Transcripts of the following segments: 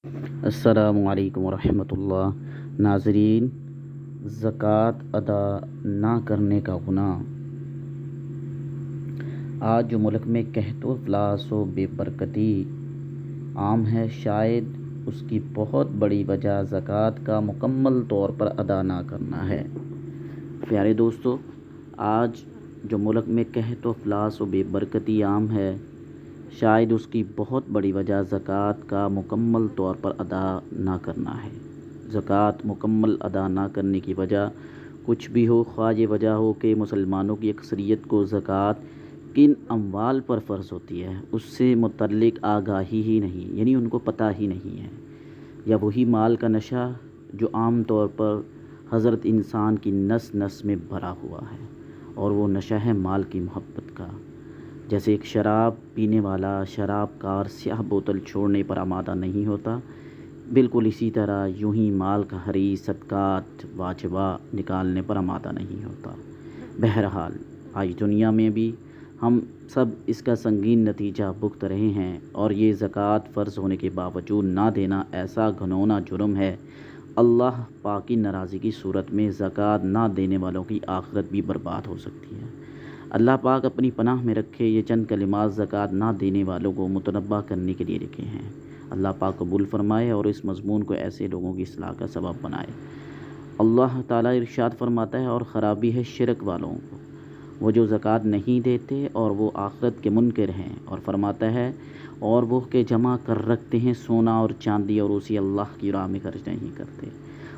السلام علیکم ورحمۃ اللہ۔ ناظرین، زکوٰۃ ادا نہ کرنے کا گناہ آج جو ملک میں قحط و افلاس و بے برکتی عام ہے، شاید اس کی بہت بڑی وجہ زکوٰۃ کا مکمل طور پر ادا نہ کرنا ہے۔ پیارے دوستو، آج جو ملک میں قحط و افلاس و بے برکتی عام ہے، شاید اس کی بہت بڑی وجہ زکوٰۃ کا مکمل طور پر ادا نہ کرنا ہے۔ زکوٰۃ مکمل ادا نہ کرنے کی وجہ کچھ بھی ہو، خواہ یہ وجہ ہو کہ مسلمانوں کی اکثریت کو زکوٰۃ کن اموال پر فرض ہوتی ہے اس سے متعلق آگاہی ہی نہیں، یعنی ان کو پتہ ہی نہیں ہے، یا وہی مال کا نشہ جو عام طور پر حضرت انسان کی نس نس میں بھرا ہوا ہے، اور وہ نشہ ہے مال کی محبت کا۔ جیسے ایک شراب پینے والا شراب کار سیاہ بوتل چھوڑنے پر آمادہ نہیں ہوتا، بالکل اسی طرح یوں ہی مال کا حریص صدقات واجبات نکالنے پر آمادہ نہیں ہوتا۔ بہرحال آج دنیا میں بھی ہم سب اس کا سنگین نتیجہ بھگت رہے ہیں، اور یہ زکوٰۃ فرض ہونے کے باوجود نہ دینا ایسا گھناؤنا جرم ہے، اللہ پاک کی ناراضی کی صورت میں زکوٰۃ نہ دینے والوں کی آخرت بھی برباد ہو سکتی ہے۔ اللہ پاک اپنی پناہ میں رکھے۔ یہ چند کلمات زکوٰۃ نہ دینے والوں کو متنبہ کرنے کے لیے لکھے ہیں۔ اللہ پاک قبول فرمائے اور اس مضمون کو ایسے لوگوں کی اصلاح کا سبب بنائے۔ اللہ تعالیٰ ارشاد فرماتا ہے، اور خرابی ہے شرک والوں کو، وہ جو زکوٰۃ نہیں دیتے اور وہ آخرت کے منکر ہیں، اور فرماتا ہے اور وہ کہ جمع کر رکھتے ہیں سونا اور چاندی اور اسے اللہ کی راہ میں خرچ نہیں کرتے،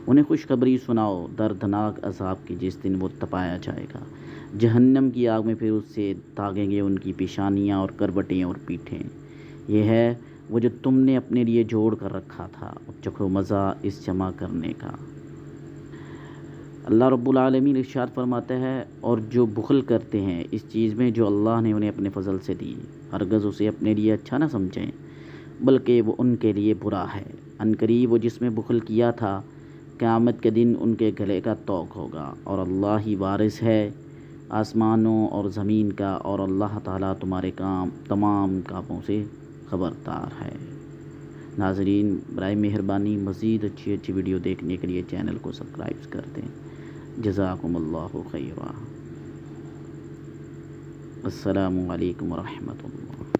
انہیں خوشخبری سناؤ دردناک عذاب کی جس دن وہ تپایا جائے گا، جہنم کی آگ میں، پھر اس سے داغیں گے ان کی پیشانیاں اور کربٹیں اور پیٹھیں۔ یہ ہے وہ جو تم نے اپنے لیے جوڑ کر رکھا تھا، اب چکھو مزہ اس جمع کرنے کا۔ اللہ رب العالمین ارشاد فرماتا ہے، اور جو بخل کرتے ہیں اس چیز میں جو اللہ نے انہیں اپنے فضل سے دی، ہرگز اسے اپنے لیے اچھا نہ سمجھیں، بلکہ وہ ان کے لیے برا ہے۔ عنقریب وہ جس میں بخل کیا تھا، قیامت کے دن ان کے گلے کا طوق ہوگا، اور اللہ ہی وارث ہے آسمانوں اور زمین کا، اور اللہ تعالیٰ تمہارے تمام کاموں سے خبردار ہے۔ ناظرین، برائے مہربانی مزید اچھی ویڈیو دیکھنے کے لیے چینل کو سبسکرائب کر دیں۔ جزاکم اللہ خیرا۔ السلام علیکم ورحمۃ اللہ۔